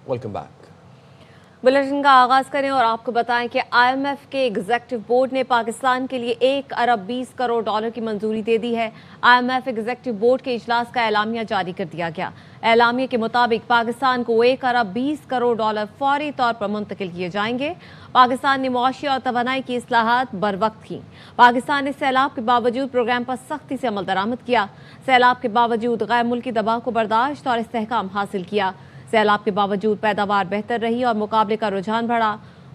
Welcome back. Bulletin का आगाज करें और आपको बताएं कि आईएमएफ के एग्जीक्यूटिव बोर्ड ने पाकिस्तान के लिए 1 अरब 20 करोड़ डॉलर की मंजूरी दे दी है। आईएमएफ एग्जीक्यूटिव बोर्ड के इजलास का एलामिया जारी कर दिया गया। एलामिया के मुताबिक पाकिस्तान को 1 अरब 20 करोड़ डॉलर फौरी तौर पर मुंतकिल किए जाएंगे। पाकिस्तान ने मुआशी और तवानाई की इस्लाहात बर वक्त की। पाकिस्तान ने सैलाब के बावजूद प्रोग्राम पर सख्ती से अमल दरामद किया। सैलाब के बावजूद गैर मुल्की दबाव को बर्दाश्त और इस्तेहकाम हासिल किया। सैलाब के बावजूद पैदावार बेहतर रही और मुकाबले का रुझान बढ़ा।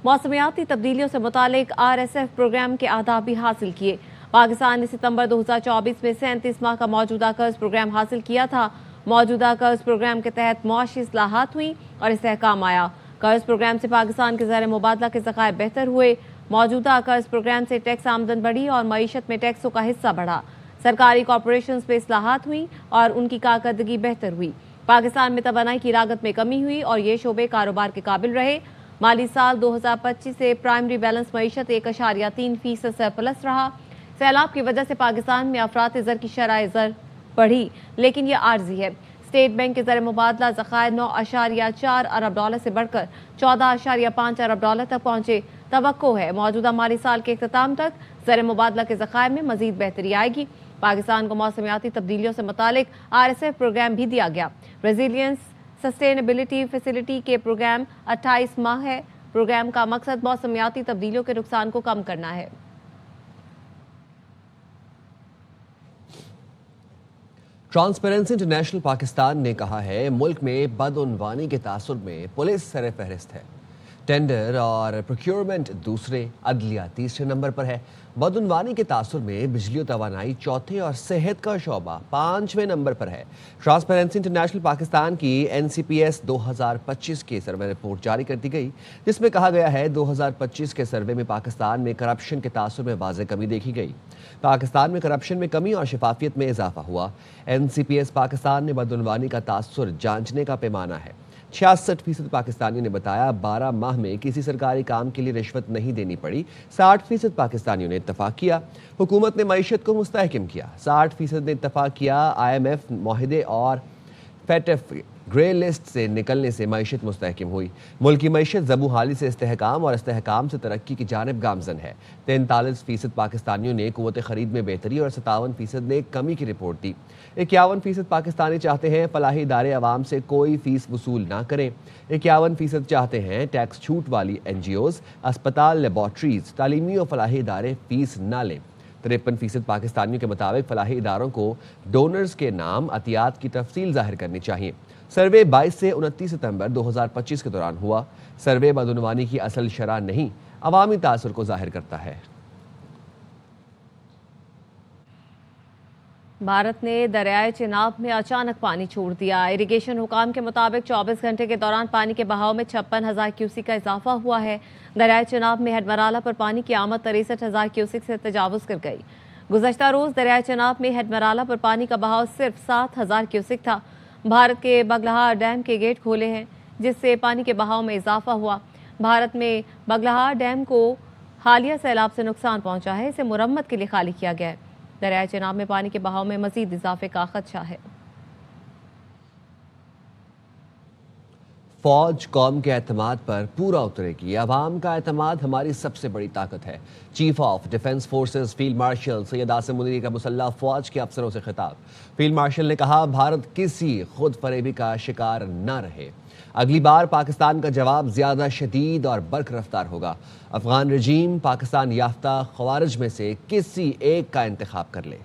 मौसमियाती तब्दीलियों से मुतालिक RSF प्रोग्राम के अहदाफ भी हासिल किए। पाकिस्तान ने सितंबर 2024 में 37 माह का मौजूदा कर्ज प्रोग्राम हासिल किया था। मौजूदा कर्ज प्रोग्राम के तहत मुआशी इस्लाहात हुई और इस्तेहकाम आया। कर्ज प्रोग्राम से पाकिस्तान के ज़र मुबादला के ज़खायर बेहतर हुए। मौजूदा कर्ज प्रोग्राम से टैक्स आमदन बढ़ी और मईशत में टैक्सों का हिस्सा बढ़ा। सरकारी कॉरपोरेशन में इस्लाहात हुई और उनकी कारकर्दगी बेहतर हुई। पाकिस्तान में तवानाई की लागत में कमी हुई और ये शोबे कारोबार के काबिल रहे। माली साल 2025 से प्राइमरी बैलेंस मईशत 1.3% सरप्लस रहा। सैलाब की वजह से पाकिस्तान में अफरात ज़र की शरह ज़र बढ़ी, लेकिन यह आर्जी है। स्टेट बैंक के ज़र मुबादला ज़खायर 9.4 अरब डॉलर से बढ़कर 14.5 अरब डॉलर तक पहुंचे। तवक्को है मौजूदा माली साल के इख्तिताम तक ज़र मुबादला के ज़खायर में मजीद बेहतरी आएगी। पाकिस्तान को मौसमियाती तब्दीलियों से मुतालिक RSF प्रोग्राम भी दिया गया। रेजिलियंस सस्टेनेबिलिटी फैसिलिटी के प्रोग्राम 28 माह है। प्रोग्राम का मकसद मौसमियाती तब्दीलियों के नुकसान को कम करना है। ट्रांसपेरेंसी इंटरनेशनल पाकिस्तान ने कहा है मुल्क में बदउनवानी के तासुर में पुलिस सर फहरिस्त है। टेंडर और प्रोक्योरमेंट दूसरे, अदलिया तीसरे नंबर पर है। बदउनवानी के तासुर में बिजली और तवानाई चौथे और सेहत का शोबा 5वें नंबर पर है। ट्रांसपेरेंसी इंटरनेशनल पाकिस्तान की NCPS 2025 की सर्वे रिपोर्ट जारी कर दी गई, जिसमें कहा गया है 2025 के सर्वे में पाकिस्तान में करप्शन के तासुर में वाज़ेह कमी देखी गई। पाकिस्तान में करप्शन में कमी और शफाफियत में इजाफा हुआ। NCPS पाकिस्तान ने बदउनवानी का तासुर जांचने का पैमाना है। 66% पाकिस्तानियों ने बताया 12 माह में किसी सरकारी काम के लिए रिश्वत नहीं देनी पड़ी। 60% पाकिस्तानियों ने इत्तफाक किया हुकूमत ने मईशत को मुस्तहकम किया। 60% ने इत्तफाक किया IMF मुआहिदे और FATF ग्रे लिस्ट से निकलने से मईशत मुस्तहकम हुई। मुल्क की मईशत ज़बू हाली से इस्तेहकाम और इस्तेहकाम से तरक्की की जानिब गामजन है। 43% पाकिस्तानियों ने क़ुव्वत ख़रीद में बेहतरी और 57% ने कमी की रिपोर्ट दी। 51% पाकिस्तानी चाहते हैं फलाही इदारे अवाम से कोई फीस वसूल ना करें। 51% चाहते हैं टैक्स छूट वाली NGOs, अस्पताल, लेबॉर्ट्रीज, तालीमी और फलाही इदारे फीस ना लें। 53% पाकिस्तानियों के मुताबिक फलाही इदारों को डोनर्स के नाम अतियात की तफसील जाहिर करनी चाहिए। सर्वे 22 से 29 सितंबर 2025 के दौरान हुआ। सर्वे बदउनवानी की असल शरह नहीं, अवामी तासुर को जाहिर करता है। भारत ने दरियाए चिनाब में अचानक पानी छोड़ दिया। इरिगेशन हुकाम के मुताबिक 24 घंटे के दौरान पानी के बहाव में 56,000 क्यूसिक का इजाफा हुआ है। दरियाए चिनाब में हेडमराला पर पानी की आमद 63,000 क्यूसिक से तजावुज कर गई। गुज़श्ता रोज दरियाए चिनाब में हेडमराला पर पानी का बहाव सिर्फ 7,000 क्यूसिक था। भारत के बगलहार डैम के गेट खोले हैं, जिससे पानी के बहाव में इजाफा हुआ। भारत में बगलहार डैम को हालिया सैलाब से नुकसान पहुंचा है। इसे मुरम्मत के लिए खाली किया गया है। दरियाए चिनाब में पानी के बहाव में मजीद इजाफे का खदशा है। फौज कौम के एतमाद पर पूरा उतरेगी। अवाम का एतमाद हमारी सबसे बड़ी ताकत है। Chief of defence forces field marshal Syed Asim Munir का मुसल्लह फौज के अफसरों से खिताब। फील्ड मार्शल ने कहा भारत किसी खुद फरेबी का शिकार न रहे। अगली बार पाकिस्तान का जवाब ज्यादा शदीद और बर्क रफ्तार होगा। अफगान रजीम पाकिस्तान याफ्ता खवारिज में से किसी एक का इंतखाब कर ले।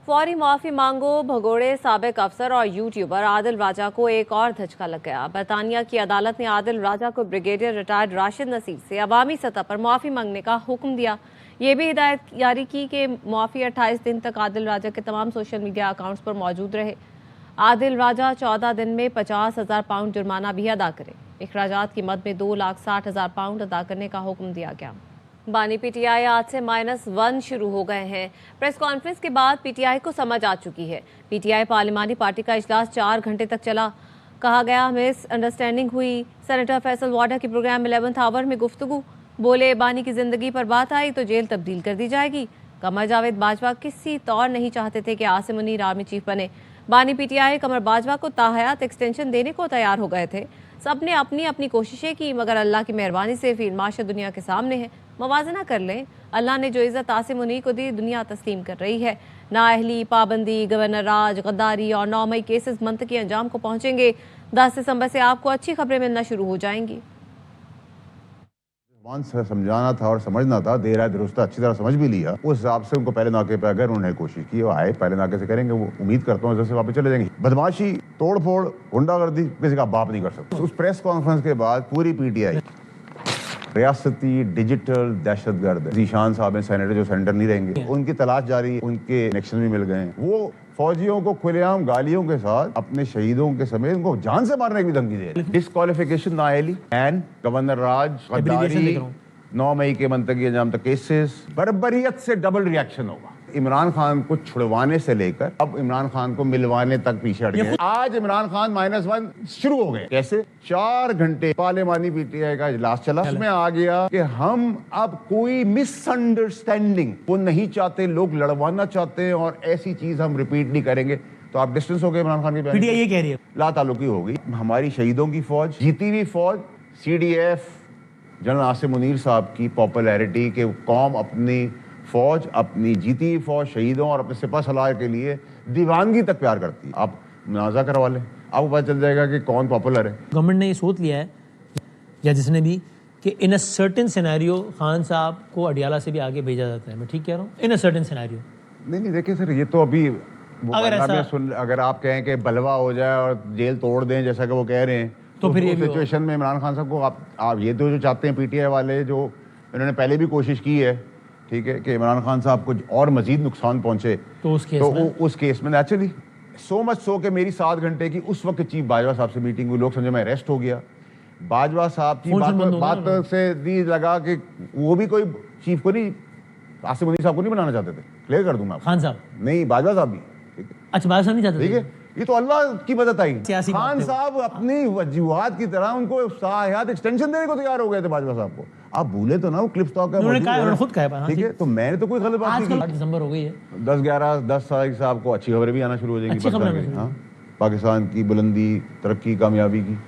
फौरी माफी मांगो भगोड़े साबिक अफसर और यूट्यूबर आदिल राजा को एक और धचका लग गया। बरतानिया की अदालत ने आदिल राजा को ब्रिगेडियर रिटायर्ड राशिद नसीर से अवामी सतह पर माफी मांगने का हुक्म दिया। ये भी हिदायत जारी की कि माफी 28 दिन तक आदिल राजा के तमाम सोशल मीडिया अकाउंट्स पर मौजूद रहे। आदिल राजा 14 दिन में 50,000 पाउंड जुर्माना भी अदा करे। अखराजात की मद में 2,60,000 पाउंड अदा करने का हुक्म दिया गया। बानी PTI आज से -1 शुरू हो गए हैं। प्रेस कॉन्फ्रेंस के बाद PTI को समझ आ चुकी है। PTI पार्लिमानी पार्टी का इजलास 4 घंटे तक चला। कहा गया मिसअंडरस्टैंडिंग हुई। सेनेटर फैसल वाडा की प्रोग्राम 11th आवर में गुफ्तगू। बोले बानी की जिंदगी पर बात आई तो जेल तब्दील कर दी जाएगी। कमर जावेद बाजवा किसी तौर नहीं चाहते थे कि आसिम मुनीर आर्मी चीफ बने। बानी पीटीआई कमर बाजवा को ताहयात एक्सटेंशन देने को तैयार हो गए थे। सबने अपनी अपनी कोशिशें की, मगर अल्लाह की मेहरबानी से फील्ड मार्शल दुनिया के सामने है। मवाजना कर लें, अल्लाह ने जो इज़्ज़त आसिम मुनीर को दी, दुनिया तस्लीम कर रही है। नाअहली, पाबंदी, गवर्नर राज, गद्दारी और 9 मई केसेस मंतकी अंजाम को पहुंचेंगे। 10 दिसंबर से आपको अच्छी खबरें मिलना शुरू हो जाएंगी। समझाना था और समझना था, देर है दुरुस्त अच्छी तरह समझ भी लिया। उस हिसाब से उनको पहले नाके पे अगर उन्होंने कोशिश की वो आए, पहले नाके से करेंगे, वो उम्मीद करता हूँ जैसे वापस चले जाएंगे। बदमाशी, तोड़फोड़, गुंडागर्दी किसी का बाप नहीं कर सकता। उस प्रेस कॉन्फ्रेंस के बाद पूरी पीटीआई रियासती डिजिटल दहशतगर्द जीशान साहब हैं सेनेटर, जो सेनेटर नहीं रहेंगे, उनकी तलाश जारी है, उनके कनेक्शन भी मिल गए हैं। वो फौजियों को खुलेआम गालियों के साथ अपने शहीदों के समेत उनको जान से मारने की भी धमकी दे रहे हैं। डिस्क्वालिफिकेशन नाअहली एंड गवर्नर राज, गद्दारी, 9 मई के मंतकी अंजाम तक केसेस, बर्बरियत से डबल रिएक्शन होगा। इमरान खान को छुड़वाने से लेकर अब इमरान खान को मिलवाने तक पीछे हट गए। आज इमरान खान -1 शुरू हो गए। कैसे? 4 घंटे पार्लिमानी पीटीआई का इजलास चला, उसमें आ गया कि हम अब कोई मिसअंडरस्टैंडिंग वो नहीं चाहते, लोग लड़वाना चाहते हैं और ऐसी चीज हम रिपीट नहीं करेंगे। तो आप डिस्टेंस हो गए इमरान खान की। पीटीआई ये कह रही है ला ताल्लुकी होगी। हमारी शहीदों की फौज, जीती हुई फौज, CDF जनरल आसिम मुनीर साहब की पॉपुलैरिटी के कौम अपनी फौज, अपनी जीती हुई फौज, शहीदों और अपने सिपह सलार के लिए दीवानगी तक प्यार करती है। आप मुनाजा करवा लें, आपको पता चल जाएगा कि कौन पॉपुलर है। गवर्नमेंट ने ये सोच लिया है, या जिसने भी, कि इन अ सर्टेन सिनेरियो खान साहब को अडियाला से भी आगे भेजा जाता है। मैं ठीक कह रहा हूँ? इन अ सर्टेन सिनेरियो। नहीं देखिए सर, ये तो अभी अगर आप कहें कि बलवा हो जाए और जेल तोड़ दें जैसा कि वो कह रहे हैं, तो फिर ये सिचुएशन में इमरान खान साहब को आप ये तो जो चाहते हैं पीटीआई वाले, जो इन्होंने पहले भी कोशिश की है, ठीक है, कि इमरान खान साहब को और मजीद नुकसान पहुंचे, तो उस केस में नेचुरली सो मच सो के मेरी 7 घंटे की उस वक्त चीफ बाजवा साहब से मीटिंग हुई, लोग समझे मैं अरेस्ट हो गया। बाजवा साहब की बात से दी लगा कि वो भी कोई चीफ को नहीं, आसिम मुनीर साहब को नहीं बनाना चाहते थे। क्लियर कर दूंगा। खान साहब नहीं, बाजवा साहब भी। अच्छा, बाजवा नहीं चाहते, ठीक है, ये तो अल्लाह की मदद आई। खान साहब अपनी वजूहात की तरह उनको ताहयात एक्सटेंशन देने को तैयार हो गए थे बाजवा साहब को। आप भूले तो ना, वो क्लिप्स तो उन्होंने खुद कहा, ठीक है, तो मैंने तो कोई गलत बात नहीं की। 8 दिसंबर हो गई है, 10 तारीख से आपको अच्छी खबरें भी आना शुरू हो जाएंगी। हाँ, पाकिस्तान की बुलंदी, तरक्की, कामयाबी की।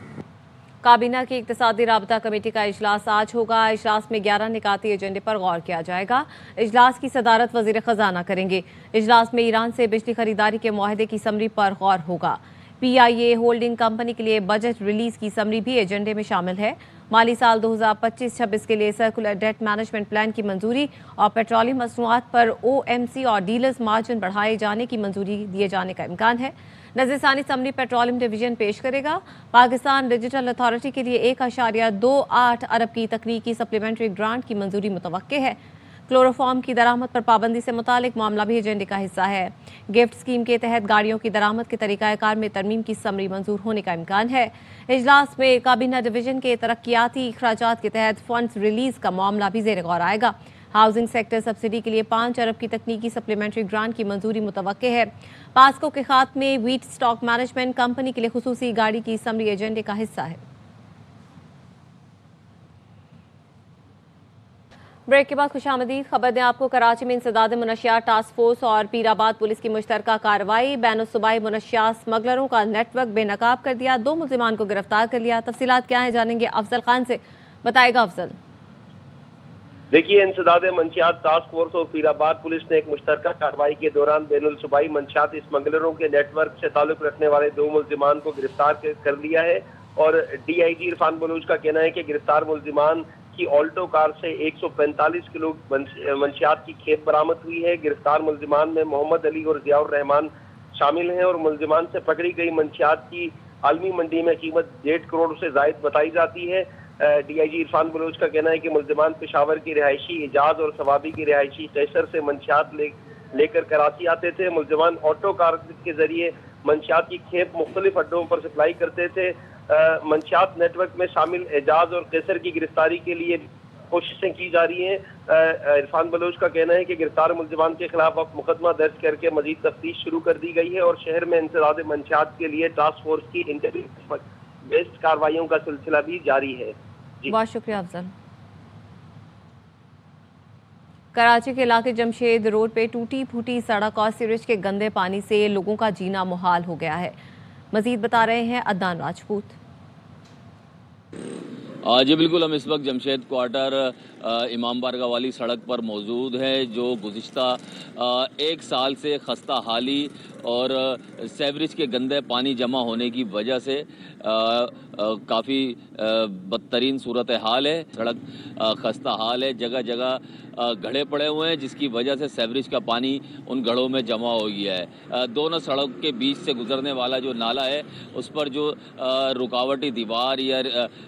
काबीना की इक्तिसादी राबता कमेटी का इजलास आज होगा। इजलास में 11 निकाती एजेंडे पर गौर किया जाएगा। इजलास की सदारत वजीर खजाना करेंगे। इजलास में ईरान से बिजली खरीदारी के मुआहदे की समरी पर गौर होगा। PIA होल्डिंग कंपनी के लिए बजट रिलीज की समरी भी एजेंडे में शामिल है। माली साल 2025-26 के लिए सर्कुलर डेट मैनेजमेंट प्लान की मंजूरी और पेट्रोलियम मसनूआत पर OMC और डीलर्स मार्जिन बढ़ाए जाने की मंजूरी दिए जाने का इम्कान है। नज़रसानी समरी पेट्रोलियम डिवीजन पेश करेगा। पाकिस्तान डिजिटल अथॉरिटी के लिए 1.28 अरब की तकनीकी सप्लीमेंट्री ग्रांट की मंजूरी मुतवक्के है। क्लोरोफॉर्म की दरामद पर पाबंदी से मुतालिक मामला भी एजेंडे का हिस्सा है। गिफ्ट स्कीम के तहत गाड़ियों की दरामद के तरीकाकार में तरमीम की समरी मंजूर होने का इम्कान है। इजलास में काबीना डिवीजन के तरक्याती अखराजात के तहत फंड्स रिलीज का मामला भी ज़ेर गौर आएगा। हाउसिंग सेक्टर सब्सिडी के लिए 5 अरब की तकनीकी सप्लीमेंट्री ग्रांट की मंजूरी मुतवक्के है। पास्को के खात्मे व्हीट स्टॉक मैनेजमेंट कंपनी के लिए खुसूसी गाड़ी की समरी एजेंडे का हिस्सा है। ब्रेक के बाद खुशामदीद खबर दें आपको। कराची में इंसदाद मुनशियात टास्क फोर्स और पीराबाद पुलिस की मुश्तरका कार्रवाई। बैनुल-सूबाई मुनशियात स्मगलरों का नेटवर्क बेनकाब कर दिया। 2 मुल्जिमान को गिरफ्तार कर लिया। तफसीलात क्या है जानेंगे अफजल खान से, बताएगा अफजल। देखिए, इंसदाद मंशियात टास्क फोर्स और पीराबाद पुलिस ने एक मुश्तरका कार्रवाई के दौरान बैनुल-सूबाई मंशियात स्मगलरों के नेटवर्क से ताल्लुक रखने वाले 2 मुल्जिमान को गिरफ्तार कर लिया है। और DIG इरफान बलूच का कहना है कि गिरफ्तार मुल्जिमान की ऑल्टो कार से 145 किलो मंशियात की खेप बरामद हुई है। गिरफ्तार मुल्जिमान में मोहम्मद अली और जियाउर रहमान शामिल हैं और मुल्जिमान से पकड़ी गई मंशियात की आलमी मंडी में कीमत 1.5 करोड़ से जायद बताई जाती है। DIG इरफान बलूच का कहना है कि मुल्जिमान पेशावर की रिहायशी इजाज और सवाबी की रिहायशी कैसर से मंशियात लेकर कराची आते थे। मुल्जिमान ऑटो कार के जरिए मंशियात की खेप मुख्तलिफ अड्डों पर सप्लाई करते थे। मंशियात नेटवर्क में शामिल एजाज और कैसर की गिरफ्तारी के लिए कोशिशें की जा रही हैं। इरफान बलूच का कहना है कि गिरफ्तार मुल्जिमान के खिलाफ अब मुकदमा दर्ज करके मजीद तफ्तीश शुरू कर दी गई है और शहर में इंसदाद मंशियात के लिए टास्क फोर्स की इंटरव्यू बेस्ड कार्रवाइयों का सिलसिला भी जारी है। बहुत शुक्रिया अफजल। कराची के इलाके जमशेद रोड पे टूटी फूटी सड़क और सीवरेज के गंदे पानी से लोगों का जीना मुहाल हो गया है। मजीद बता रहे हैं अदनान राजपूत। जी बिल्कुल, हम इस वक्त जमशेद क्वार्टर इमाम बारगाह वाली सड़क पर मौजूद है, जो गुज़िश्ता एक साल से खस्ता हाली और सेवरेज के गंदे पानी जमा होने की वजह से काफ़ी बदतरीन सूरत हाल है। सड़क खस्ता हाल है, जगह जगह गड्ढे पड़े हुए हैं, जिसकी वजह से सेवरेज का पानी उन गड्ढों में जमा हो गया है। दोनों सड़क के बीच से गुजरने वाला जो नाला है, उस पर जो रुकावटी दीवार या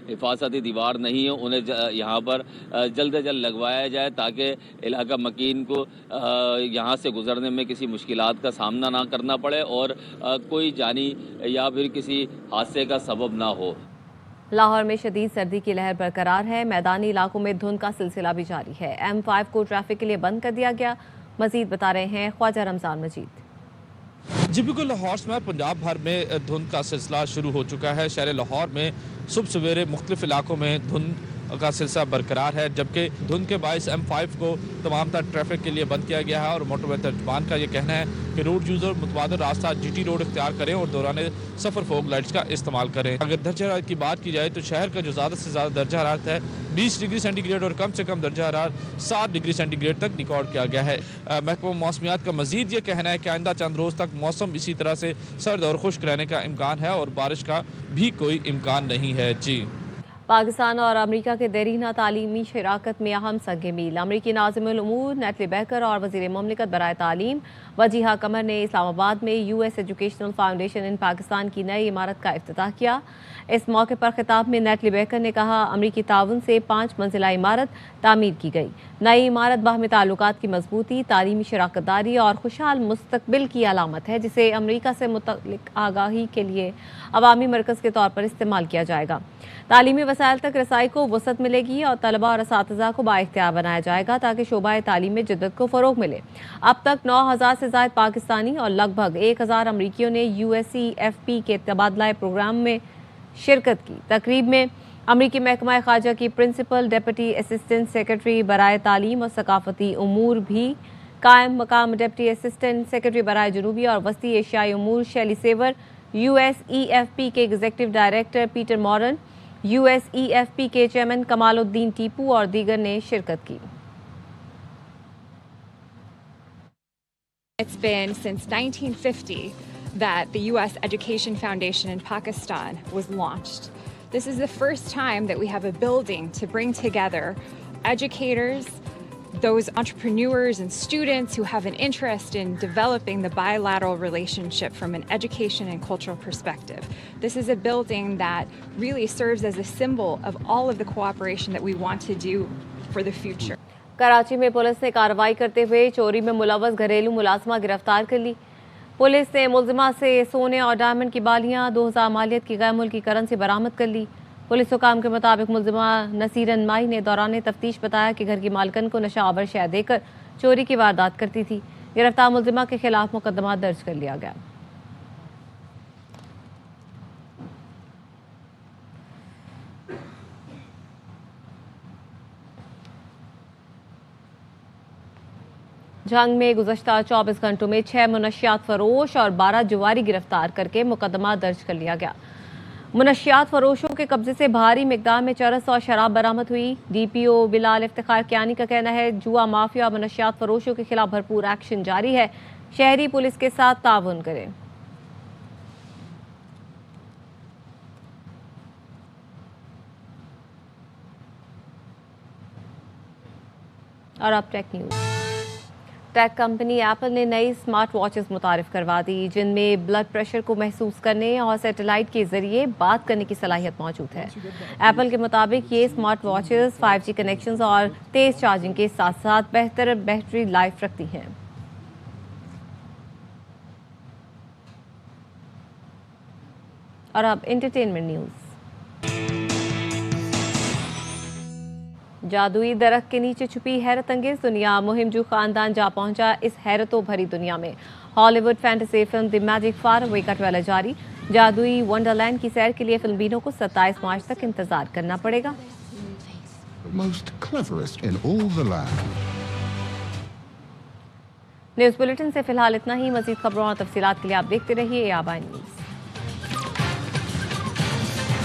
हिफाजती दीवार नहीं है, उन्हें यहाँ पर जल्द से जल्द लगवाया जाए, ताकि इलाका मकीन को यहाँ से गुजरने में किसी मुश्किलात का सामना ना करना पड़े और कोई जानी या फिर किसी हादसे का सबब ना हो। लाहौर में शदीद सर्दी की लहर बरकरार है। मैदानी इलाकों में धुंध का सिलसिला भी जारी है। M5 को ट्रैफिक के लिए बंद कर दिया गया। मजीद बता रहे हैं ख्वाजा रमजान मजीद। जी बिल्कुल, लाहौर में पंजाब भर में धुंध का सिलसिला शुरू हो चुका है। शहर लाहौर में सुबह सवेरे मुख्तलिफ इलाकों में धुंध का सिलसिला बरकरार है, जबकि धुंध के बायस M5 को तमाम तर ट्रैफिक के लिए बंद किया गया है। और मोटरवे तर्जमान का ये कहना है कि रोड यूज़र मुतबादिल रास्ता GT रोड इख्तियार करें और दौरान सफ़र फोग लाइट्स का इस्तेमाल करें। अगर दर्जा हरारत की बात की जाए तो शहर का जो ज़्यादा से ज़्यादा दर्जा हरारत है 20 डिग्री सेंटीग्रेड और कम से कम दर्जा हरारत 7 डिग्री सेंटीग्रेड तक रिकॉर्ड किया गया है। महकमा मौसमियात का मजीद ये कहना है कि आइंदा चंद रोज़ तक मौसम इसी तरह से सर्द और खुश्क रहने का इम्कान है और बारिश का भी कोई इम्कान नहीं है। जी, पाकिस्तान और अमेरिका के देरीना तालीमी शराकत में अहम संग मील। अमरीकी नाज़िमुल उमूर नेटली बेकर और वज़ीर मुमलिकत बराए तालीम वजीहा कमर ने इस्लामाबाद में US एजुकेशनल फाउंडेशन इन पाकिस्तान की नई इमारत का इफ्तिताह किया। इस मौके पर खिताब में नेटली बेकर ने कहा, अमरीकी ताउन से 5 मंजिला इमारत तामीर की गई। नई इमारत बाहमी ताल्लुकात की मजबूती, तालीमी शराकतदारी और खुशहाल मुस्तकबिल की अलामत है, जिसे अमरीका से मुतल्लिक आगाही के लिए अवामी मरकज़ के तौर पर इस्तेमाल किया जाएगा। तालीमी वसाइल तक रसाई को वसअत मिलेगी और तलबा और असातिज़ा को बाइख्तियार बनाया जाएगा, ताकि शोबाए तालीम में जिद्दत को फ़रोग मिले। अब तक 9000 से ज़ायद पाकिस्तानी और लगभग 1000 अमरीकियों ने USEFP के तबादला प्रोग्राम में शिरकत की। तकरीब में अमरीकी महकमा ख़ारजा की प्रिंसिपल डेप्यूटी असिस्टेंट सेक्रेटरी बराए तालीम और सकाफती उमूर भी कायम मकाम डिप्टी असिस्टेंट सेक्रेटरी बराए जनूबी और वस्ती एशियाई उमूर शैली सेवर, USEFP के executive director Peter Mauryan, USEFP के चेयरमैन कमालुद्दीन टीपू और दीगर ने शिरकत की। It's been since 1950 that the US Education Foundation in Pakistan was launched. This is the first time that we have a building to bring together educators, those entrepreneurs and students who have an interest in developing the bilateral relationship from an education and cultural perspective. This is a building that really serves as a symbol of all of the cooperation that we want to do for the future. Karachi में police ने कार्रवाई करते हुए चोरी में मुलव्वस घरेलू मुलाजिमा गिरफ्तार कर ली। पुलिस ने मुलजिमा से सोने और डायमंड की बालियां 2000 मालियत की गैर मुल्की करेंसी बरामद कर ली। पुलिस हुकाम के मुताबिक मुलजिमा नसीरन माई ने दौरान तफ्तीश बताया कि घर की मालकन को नशा आवर शय देकर चोरी की वारदात करती थी। गिरफ्तार मुलजिमा के खिलाफ मुकदमा दर्ज कर लिया गया। जंग में गुज़श्ता 24 घंटों में 6 मुनशियात फरोश और 12 जुआरी गिरफ्तार करके मुकदमा दर्ज कर लिया गया। मुनशियात फरोशों के कब्जे से भारी मिकदार में चरस और शराब बरामद हुई। DPO बिलाल इफ्तिखार कियानी का कहना है, जुआ माफिया और मुनशियात फरोशों के खिलाफ भरपूर एक्शन जारी है। शहरी पुलिस के साथ ताउन करें। और अब tech news. Tech company Apple ने नई स्मार्ट वॉचेस मुतारिफ करवा दी, जिनमें ब्लड प्रेशर को महसूस करने और सैटेलाइट के जरिए बात करने की सलाहियत मौजूद है। एप्पल के मुताबिक ये स्मार्ट वॉचेस 5G कनेक्शंस और तेज चार्जिंग के साथ साथ बेहतर बैटरी लाइफ रखती हैं। और अब एंटरटेनमेंट न्यूज़। जादुई दरख्त के नीचे छुपी हैरत अंगेज दुनिया, मुहिम जो खानदान जा पहुंचा इस हैरतों भरी दुनिया में। Hollywood fantasy film the magic far away का ट्रेलर जारी। जादुई वंडरलैंड की सैर के लिए फिल्मबीनों को 27 मार्च तक इंतजार करना पड़ेगा। Most cleverest in all the land. News bulletin से फिलहाल इतना ही। मजीद खबरों और तफसीलात के लिए आप देखते रहिए ABN न्यूज़।